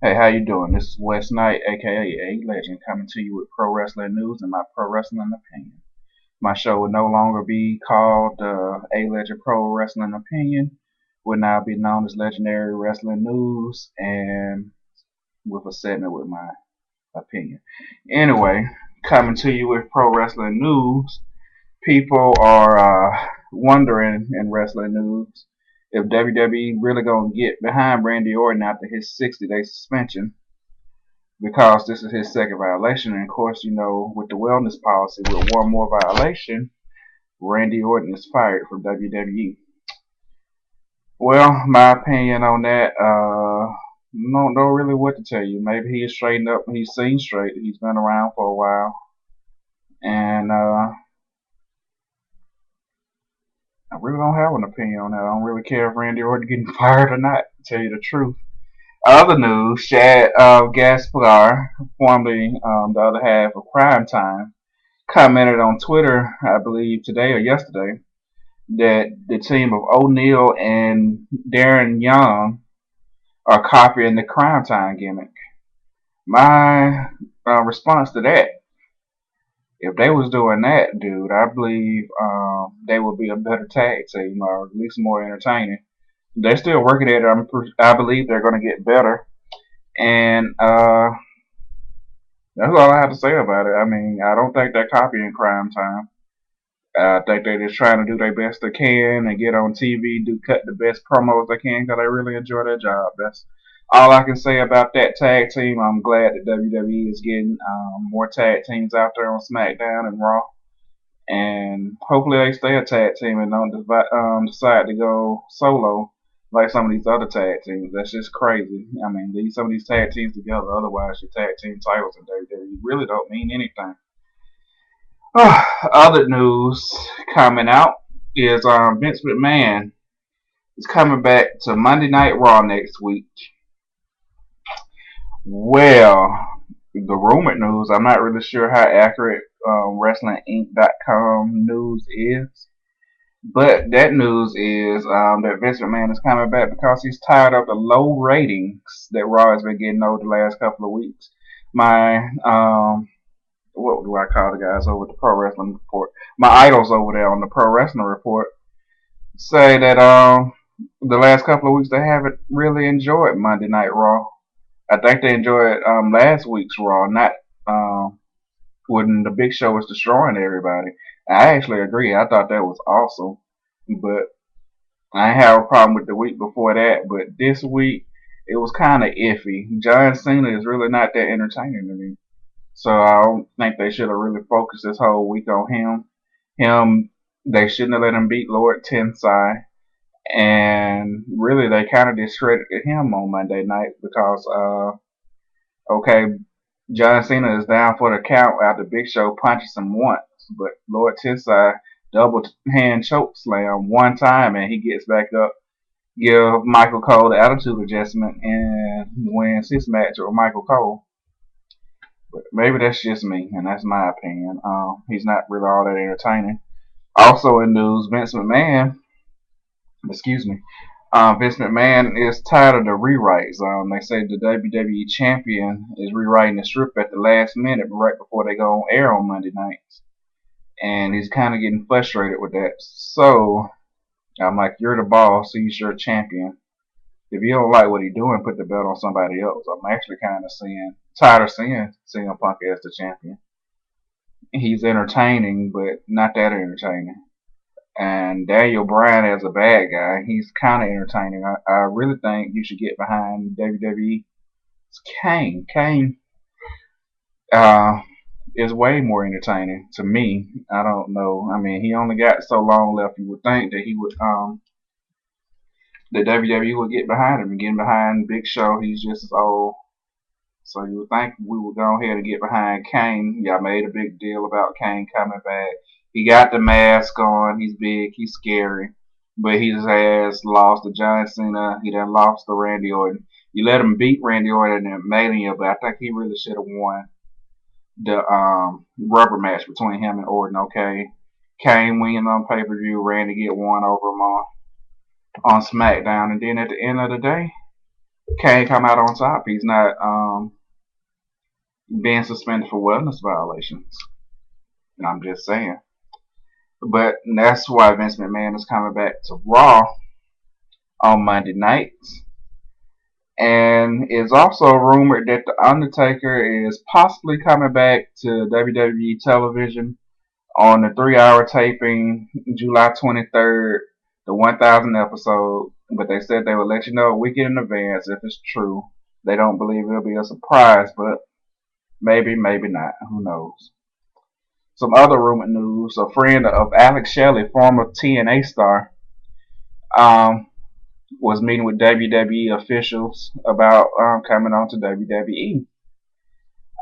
Hey, how you doing? This is Wes Knight, aka A Legend, coming to you with pro wrestling news and my pro wrestling opinion. My show will no longer be called A Legend Pro Wrestling Opinion. Will now be known as Legendary Wrestling News, and with a segment with my opinion. Anyway, coming to you with pro wrestling news. People are wondering in wrestling news if WWE really gonna get behind Randy Orton after his 60-day suspension because this is his second violation. And of course, you know, with the wellness policy, with one more violation, Randy Orton is fired from WWE. Well, my opinion on that, don't know really what to tell you. Maybe he is straightened up. He's seen straight. He's been around for a while, and I really don't have an opinion on that. I don't really care if Randy Orton getting fired or not. To tell you the truth. Other news: Shad Gaspar, formerly the other half of Prime Time, commented on Twitter, I believe today or yesterday, that the team of O'Neal and Darren Young are copying the Crime Time gimmick. My response to that, if they was doing that, dude, I believe they would be a better tag team or at least more entertaining. They're still working at it. I believe they're going to get better. And that's all I have to say about it. I mean, I don't think they're copying Crime Time. I think they're just trying to do their best they can and get on TV, cut the best promos they can because they really enjoy their job. That's all I can say about that tag team. I'm glad that WWE is getting more tag teams out there on SmackDown and Raw, and hopefully they stay a tag team and don't decide to go solo like some of these other tag teams. That's just crazy. I mean, leave some of these tag teams together. Otherwise, your tag team titles in WWE really don't mean anything. Other news coming out is Vince McMahon is coming back to Monday Night Raw next week. Well, the rumored news, I'm not really sure how accurate WrestlingInc.com news is, but that news is that Vince McMahon is coming back because he's tired of the low ratings that Raw has been getting over the last couple of weeks. My what do I call the guys over at the Pro Wrestling Report? My idols over there on the Pro Wrestling Report say that the last couple of weeks they haven't really enjoyed Monday Night Raw. I think they enjoyed last week's Raw, not when the Big Show was destroying everybody. I actually agree. I thought that was awesome, but I didn't have a problem with the week before that. But this week it was kind of iffy. John Cena is really not that entertaining to me. So I don't think they should have really focused this whole week on him. They shouldn't have let him beat Lord Tensai, and really they kind of discredited him on Monday night because okay, John Cena is down for the count after Big Show punches him once, but Lord Tensai double hand choke slam one time and he gets back up, give Michael Cole the attitude adjustment, and wins his match with Michael Cole. But maybe that's just me, and that's my opinion. He's not really all that entertaining. Also in news, Vince McMahon is tired of the rewrites. They say the WWE champion is rewriting the script at the last minute, right before they go on air on Monday nights, and he's kind of getting frustrated with that. So I'm like, you're the boss, he's your champion. If you don't like what he's doing, put the belt on somebody else. I'm actually kind of tired of seeing CM Punk as the champion. He's entertaining, but not that entertaining. And Daniel Bryan as a bad guy, he's kind of entertaining. I really think you should get behind WWE. It's Kane. Kane uh, is way more entertaining to me. I don't know. I mean, he only got so long left. You would think that he would that WWE would get behind him. Getting behind Big Show, he's just as old. So you would think we would go ahead and get behind Kane. Y'all made a big deal about Kane coming back. He got the mask on. He's big. He's scary. But he just has lost to John Cena. He done lost to Randy Orton. You let him beat Randy Orton in Mania, but I think he really should have won the rubber match between him and Orton. Okay, Kane wins on pay per view. Randy get one over him on SmackDown, and then at the end of the day, can't come out on top. He's not being suspended for wellness violations. I'm just saying. But that's why Vince McMahon is coming back to Raw on Monday nights. And it's also rumored that The Undertaker is possibly coming back to WWE television on the 3-hour taping July 23rd, the 1000 episode. But they said they would let you know a week in advance if it's true. They don't believe it'll be a surprise, but maybe, maybe not. Who knows? Some other rumored news: a friend of Alex Shelley, former TNA star, um, was meeting with WWE officials about coming on to WWE.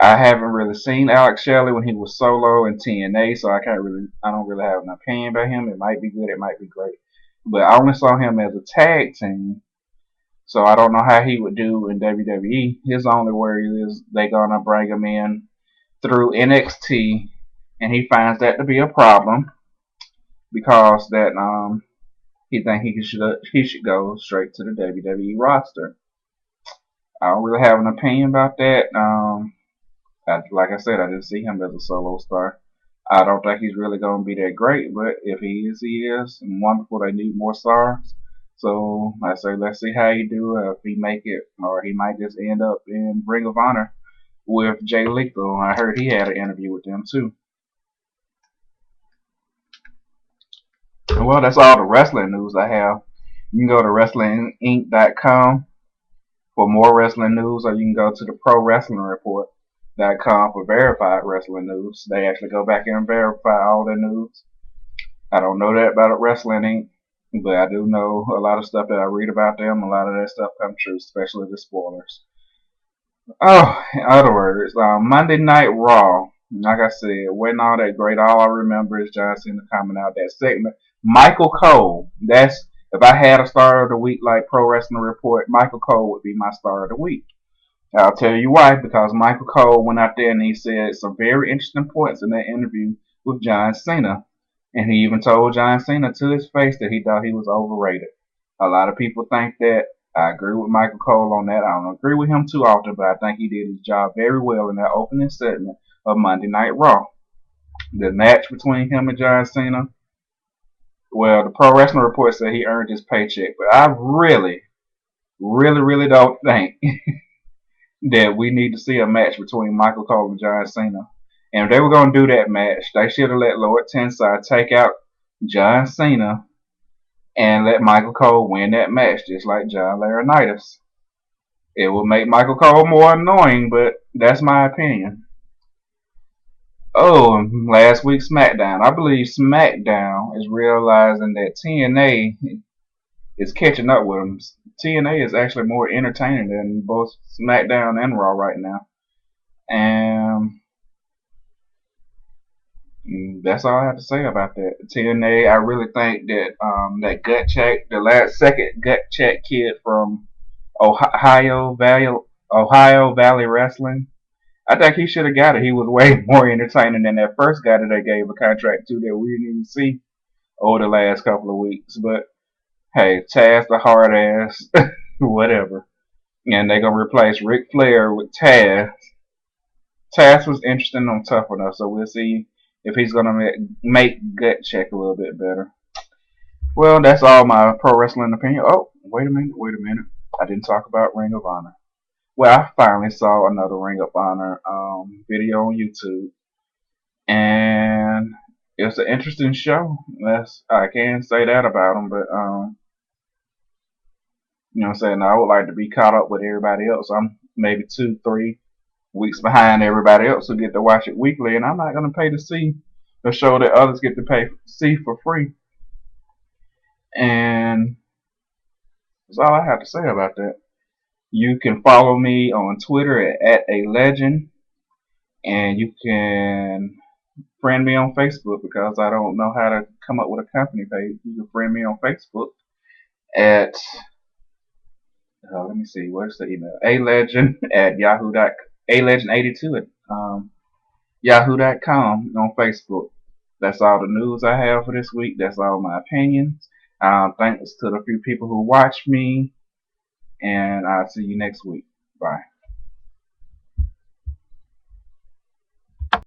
I haven't really seen Alex Shelley when he was solo in TNA, so I don't really have an opinion about him. It might be good, it might be great, but I only saw him as a tag team, so I don't know how he would do in WWE. His only worry is they gonna bring him in through NXT, and he finds that to be a problem because that he think he should go straight to the WWE roster. I don't really have an opinion about that. Like I said, I didn't see him as a solo star. I don't think he's really going to be that great, but if he is, he is. And wonderful, they need more stars. So I say, let's see how he do. If he make it, or he might just end up in Ring of Honor with Jay Lethal. I heard he had an interview with them too. Well, that's all the wrestling news I have. You can go to WrestlingInc.com for more wrestling news, or you can go to the Pro Wrestling Report.com for verified wrestling news. They actually go back and verify all the news. I don't know that about Wrestling Inc., but I do know a lot of stuff that I read about them. A lot of that stuff comes true, especially the spoilers. Oh, in other words, Monday Night Raw. Like I said, wasn't all that great. All I remember is John Cena coming out that segment. Michael Cole. That's if I had a star of the week like Pro Wrestling Report, Michael Cole would be my star of the week. I'll tell you why. Because Michael Cole went out there and he said some very interesting points in that interview with John Cena. And he even told John Cena to his face that he thought he was overrated. A lot of people think that. I agree with Michael Cole on that. I don't agree with him too often, but I think he did his job very well in that opening segment of Monday Night Raw. The match between him and John Cena, well, the Pro Wrestling Report said he earned his paycheck, but I really, really, really don't think that we need to see a match between Michael Cole and John Cena. And if they were going to do that match, they should have let Lord Tensai take out John Cena and let Michael Cole win that match, just like John Laurinaitis. It will make Michael Cole more annoying, but that's my opinion. Oh, last week's SmackDown. I believe SmackDown is realizing that TNA is catching up with them. TNA is actually more entertaining than both SmackDown and Raw right now. And that's all I have to say about that. TNA, I really think that that gut check, the last second gut check kid from Ohio Valley Wrestling, I think he should have got it. He was way more entertaining than that first guy that they gave a contract to that we didn't even see over the last couple of weeks. But hey, Taz the hard ass, whatever. And they're gonna replace Ric Flair with Taz. Taz was interesting on Tough Enough, so we'll see if he's gonna make gut check a little bit better. Well, that's all my pro wrestling opinion. Oh, wait a minute. I didn't talk about Ring of Honor. Well, I finally saw another Ring of Honor video on YouTube, and it's an interesting show. I can say that about them, but you know what I'm saying, I would like to be caught up with everybody else. I'm maybe 2, 3 weeks behind everybody else who get to watch it weekly, and I'm not gonna pay to see a show that others get to see for free. And that's all I have to say about that. You can follow me on Twitter at a legend, and you can friend me on Facebook because I don't know how to come up with a company page. You can friend me on Facebook at let me see, where's the email? alegend at alegend82 at yahoo.com on Facebook. That's all the news I have for this week. That's all my opinions. Thanks to the few people who watch me. and I'll see you next week. Bye.